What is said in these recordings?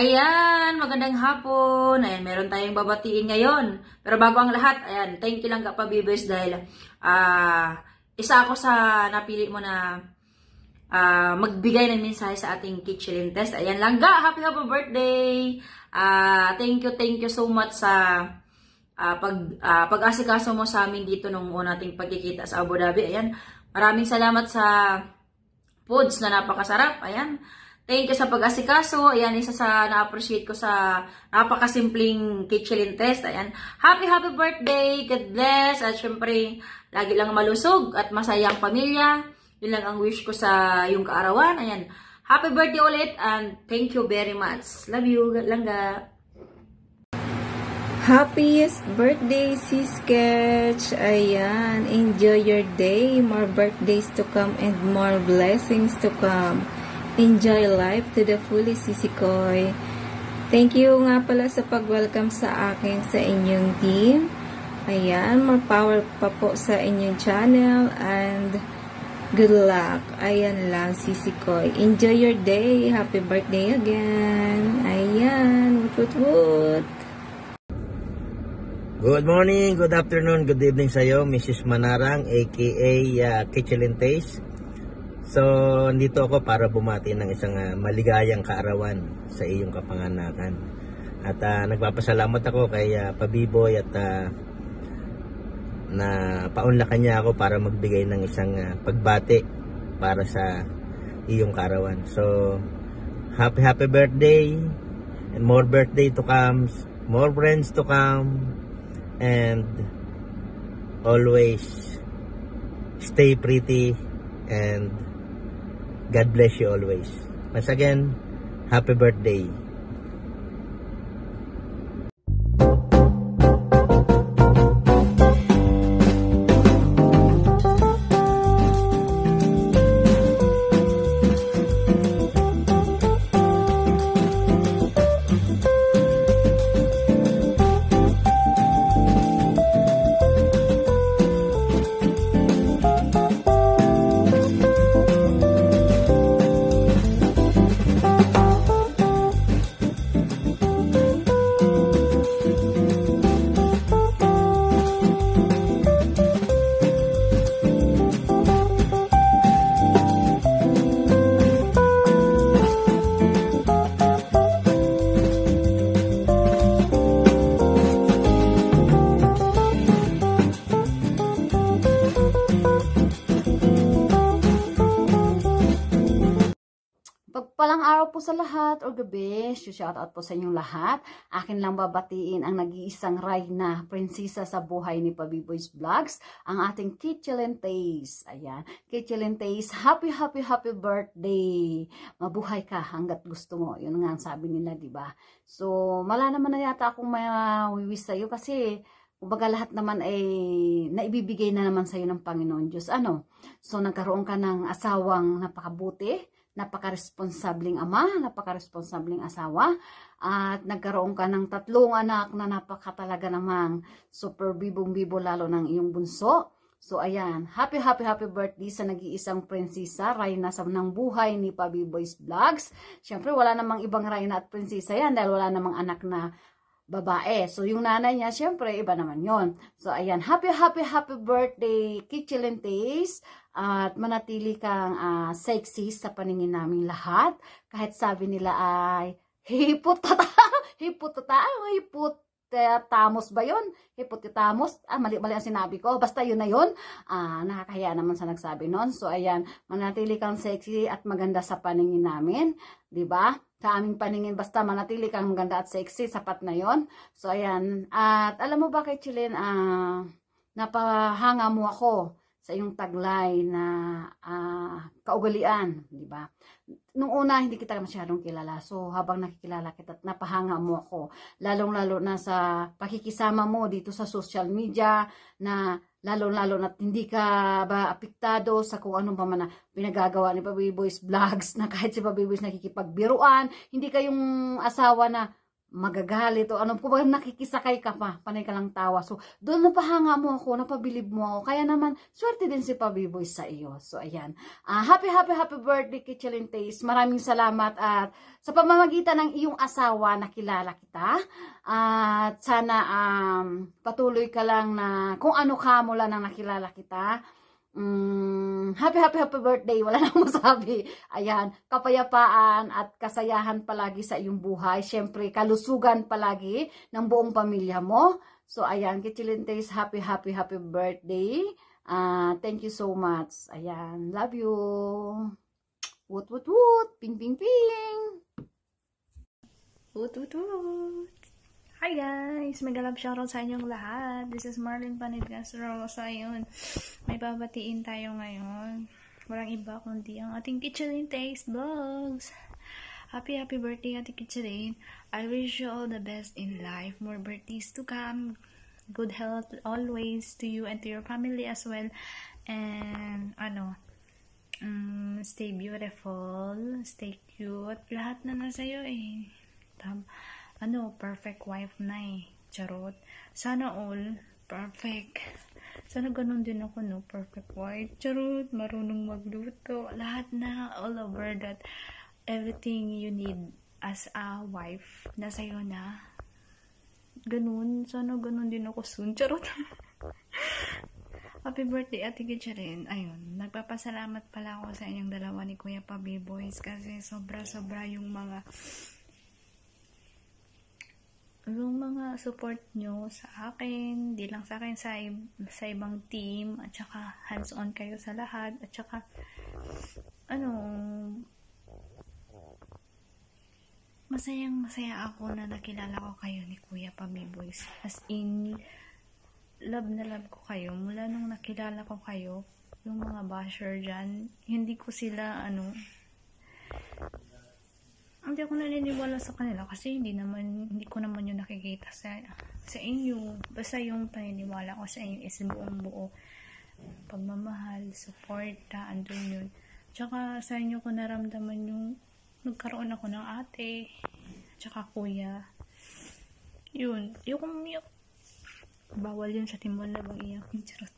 Ayan, magandang hapon. Ayan, meron tayong babatiin ngayon. Pero bago ang lahat, ayan, thank you lang ka pa, Bibers, dahil isa ako sa napili mo na magbigay ng mensahe sa ating kitchen test. Ayan, Langga, happy birthday! Thank you so much sa pag-asikaso mo sa amin dito nung nating pagkikita sa Abu Dhabi. Ayan, maraming salamat sa foods na napakasarap. Ayan, thank you sa pag-asikaso. Ayan, isa sa na-appreciate ko sa napakasimpleng kitchen test. Ayan, happy birthday! God bless! At syempre, lagi lang malusog at masayang pamilya. Yun lang ang wish ko sa yung kaarawan. Ayan, happy birthday ulit and thank you very much. Love you, Langga. Happiest birthday, Sis Sketch! Ayan, enjoy your day. More birthdays to come and more blessings to come. Enjoy life to the fullest, Sisi Koy. Thank you nga pala sa pag-welcome sa akin sa inyong team. Ayan, more power pa po sa inyong channel and good luck. Ayan lang, Sisi Koy. Enjoy your day. Happy birthday again. Ayan, woot. Good morning, good afternoon, good evening sa iyo, Mrs. Manarang, aka Kitchen Taste. So, nandito ako para bumati ng isang maligayang kaarawan sa iyong kapanganakan. At nagpapasalamat ako kay Pabiboy at na paunlakan niya ako para magbigay ng isang pagbati para sa iyong kaarawan. So, happy birthday and more birthday to come, more friends to come, and always stay pretty and God bless you always. Once again, happy birthday. Pagpalang araw po sa lahat or gabi, shout out po sa inyong lahat. Akin lang babatiin ang nag-iisang Rayna, prinsesa sa buhay ni Pabiboy's Vlogs, ang ating Kitchen Taste. Ayan, Kitchen Taste, happy birthday. Mabuhay ka hanggat gusto mo. Yun nga ang sabi nila, di ba? So, wala naman na yata akong mawiwis sa'yo kasi kumbaga lahat naman ay naibibigay na naman sa'yo ng Panginoon Diyos. Ano? So, nagkaroon ka ng asawang napakabuti, napaka-responsabling ama, napaka-responsabling asawa, at nagkaroon ka ng 3 anak na napakatalaga namang super bibong-bibo lalo ng iyong bunso. So ayan, happy birthday sa nag-iisang prinsesa, Rayna sa ng buhay ni Pabiboy's Vlogs. Siyempre wala namang ibang Rayna at prinsesa yan dahil wala namang anak na babae. So, yung nanay niya, syempre, iba naman yon. So, ayan, happy birthday, Kitchen Taste. At manatili kang sexy sa paningin naming lahat. Kahit sabi nila ay, hipotamos ba yun? Hipotamos? Mali ang sinabi ko. Basta yun na yun. Nakakahiya naman sa nagsabi nun. So, ayan, manatili kang sexy at maganda sa paningin namin. Diba? Sa aming paningin, basta manatili kang maganda at sexy, sapat na yon. So, ayan. At alam mo ba kay Chilin, napahanga mo ako sa iyong taglay na kaugalian, di ba? Nung una, hindi kita masyadong kilala. So, habang nakikilala kita, napahanga mo ako. Lalong-lalo na sa pakikisama mo dito sa social media na lalo-lalo na hindi ka ba apektado sa kung anong pa man na pinagagawa ni Pabiboy's Vlogs na kahit si Pabiboy's nakikipagbiruan, hindi kayong asawa na magagalit o ano, kung nakikisakay ka pa, panay ka lang tawa. So, doon napahanga mo ako, napabilib mo ako. Kaya naman, swerte din si Pabiboy sa iyo. So, ayan. Happy birthday, Kitchelin Taste. Maraming salamat at sa pamamagitan ng iyong asawa, nakilala kita. At sana patuloy ka lang na kung ano ka mula nang nakilala kita. Happy birthday, wala nang masabi. Ayan, kapayapaan at kasayahan palagi sa iyong buhay. Siyempre, kalusugan palagi ng buong pamilya mo. So, ayan, Kitchelin Taste, happy birthday. Thank you so much. Ayan, love you. Woot, woot, woot. Ping, ping, ping. Woot, woot, woot. Hi guys! Mega love shoutout sa inyong lahat. This is Marlene Panid Castro. So ayun, may babatiin tayo ngayon. Walang iba kundi ang ating Kitchelin Taste Vlogs. Happy birthday, Ate Kitchelin. I wish you all the best in life. More birthdays to come. Good health always to you and to your family as well. And stay beautiful, stay cute. Lahat na sa'yo eh. Perfect wife na eh. Charot. Sana all perfect. Sana ganun din ako, no? Perfect wife. Charot. Marunong magluto. Lahat na. All over that. Everything you need as a wife. Nasa'yo na. Ganun. Sana ganun din ako soon. Charot. Happy birthday, Ate Kitchelin. Ayun. Nagpapasalamat pala ako sa inyong dalawa ni Kuya Pabiboys kasi sobra-sobra yung mga support nyo sa akin, di lang sa akin, sa ibang team, at saka hands-on kayo sa lahat, at saka masaya ako na nakilala ko kayo ni Kuya Pabiboys. As in, love na love ko kayo. Mula nung nakilala ko kayo, yung mga basher dyan, hindi ko sila, hindi ako naniniwala sa kanila kasi hindi ko naman yung nakikita sa inyo. Basta yung paniniwala ko sa inyo is buong buo. Pagmamahal, suporta, andun yun. Tsaka sa inyo ko naramdaman yung nagkaroon ako ng ate, tsaka kuya. Yun. Yung umiyak. Bawal yun sa Timon na bang iyak. Charot.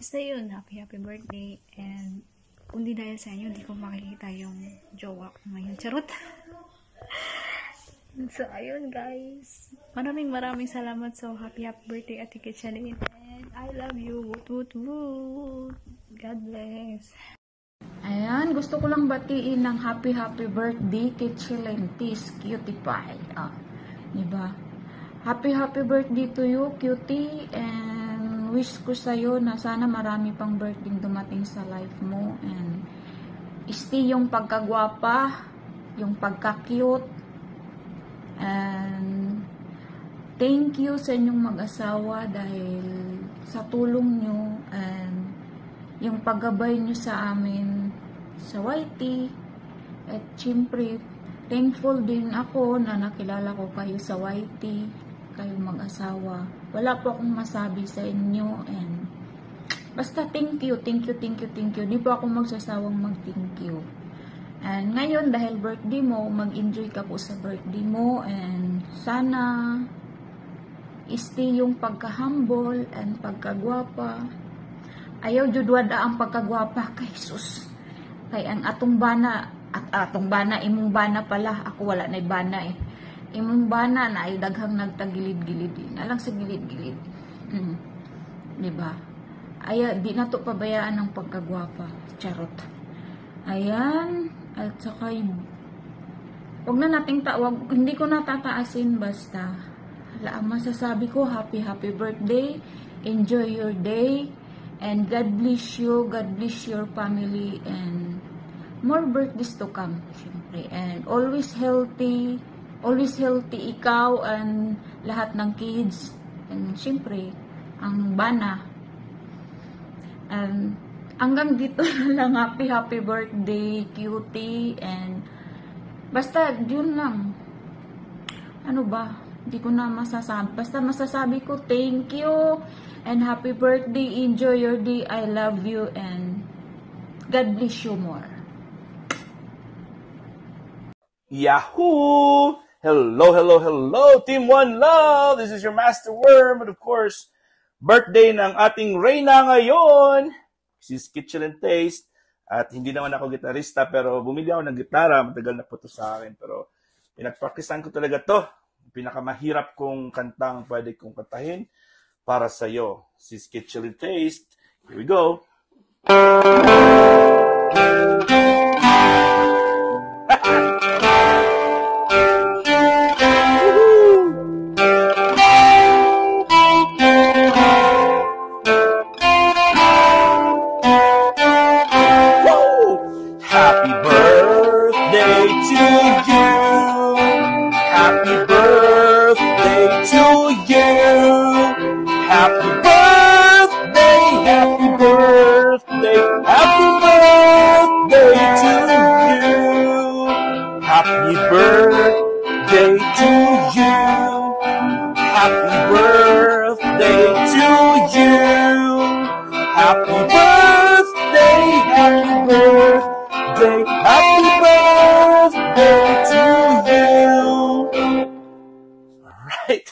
Basta yun. Happy birthday. And kundi dahil sa inyo, hindi ko makikita yung jowa ko ngayon. Charot. So, ayun guys. Maraming salamat. So, happy birthday, Ate Kitchelin. And I love you. Woot, woot, woot. God bless. Ayan, gusto ko lang batiin ng happy birthday, Kitchelin Taste Cutie Pie. Diba? Happy birthday to you, cutie. And wish ko sa'yo na sana marami pang birthday dumating sa life mo. And stay yung pagkagwapa, yung pagka-cute. And thank you sa inyong mag-asawa dahil sa tulong nyo and yung paggabay nyo sa amin sa YT. At syempre, thankful din ako na nakilala ko kayo sa YT, kayong mag-asawa. Wala po akong masabi sa inyo and basta thank you. Di po ako magsasawang mag-thank you. And ngayon, dahil birthday mo, mag-enjoy ka po sa birthday mo and sana stay yung pagka-humble and pagkagwapa. Ayaw judwada ang pagkagwapa kay sus. Kay ang atong bana, imong bana pala. Ako wala na bana eh. Imong bana na ay daghang nagtagilid-gilid. Nalang sa gilid-gilid. Diba? Ay, di na to pabayaan ng pagkagwapa. Charot. Ayan. At saka, huwag na nating tawag. Hindi ko natataasin basta. Ang masasabi ko, happy birthday. Enjoy your day. And God bless you. God bless your family. And more birthdays to come. Syempre. And always healthy ikaw and lahat ng kids. And syempre, ang bana. And hanggang dito na lang. Happy birthday, cutie. And basta, yun lang. Ano ba? Hindi ko na masasabi. Basta masasabi ko, thank you. And happy birthday. Enjoy your day. I love you. And God bless you more. Yahoo! Hello, hello, hello, Team One Love! This is your Master Worm, and of course, birthday ng ating Reyna ngayon. This is Kitchen and Taste. At hindi naman ako gitarista, pero bumili ako ng gitara. Matagal na po ito sa akin, pero pinagpraktisan ko talaga to. Pinakamahirap kong kantang pwede kong kantahin para sa iyo. This is Kitchen and Taste. Here we go. Happy birthday to you. Happy birthday to you. Happy birthday, happy birthday, happy birthday to you. Happy birthday to you. Happy birthday to you. Happy birthday, happy birthday, happy birthday to you. All right.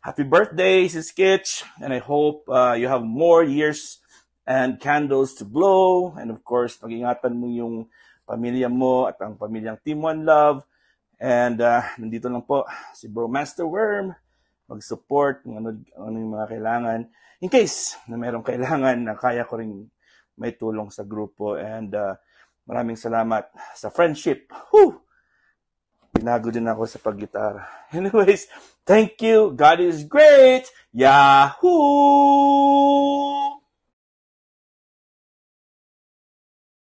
Happy birthday, Sis Kitch, and I hope you have more years and candles to blow. And of course, pag-ingatan mo yung pamilya mo at ang pamilyang Team One Love. And nandito lang po si Bro Master Worm mag-support kung ano yung mga kailangan. In case na mayroong kailangan na kaya ko rin may tulong sa grupo. And maraming salamat sa friendship. Whew! Binago din ako sa paggitara. Anyways, thank you. God is great. Yahoo!